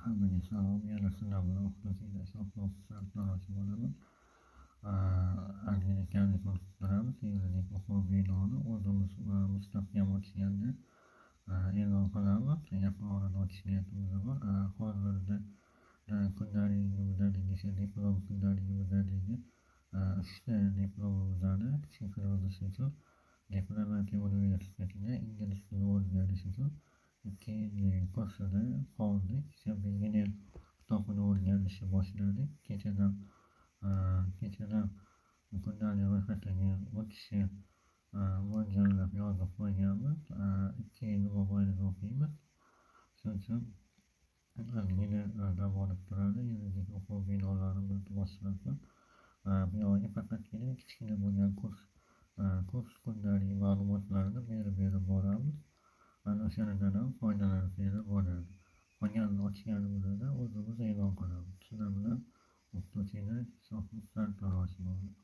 Hammaga salom. Yana sizlar bilan o'qituvchilar sahifasi bo'laman. Angliyani ko'rib turamiz. Yuridik o'quv binoni o'zimiz mustahkam ochganda e'lon qilamiz. Yaqin orada ochish niyatimiz bor. Hozirda kundalik yuzadagi diplom kundalik yuzadagi 3ta diplomimizni kichik yozish uchun diplomatik universitetida ingliz tili o'rganish uchun ikkinchi kursida qoldik. Beginner kitobini o'rganishni boshladik. Kechadan kundalik ro'yxatiga o'tishni mo'ljallab yozib qo'yganmiz. 2 yil mobaynida o'qiymiz. Shuning uchun ozgina dam olib turadi. Yuridik o'quv binolarimiz boshlansin. Bu yoqqa faqatgina kichkina bo'lgan kurs kundalik ma'lumotlarni berib boramiz. Mana o'shalardan ham foydalansanglar bo'ladi. Qolganini ochganimizda o'zimiz e'lon qilamiz. Sizlar bilan o'qituvchilar sahifasi bo'laman.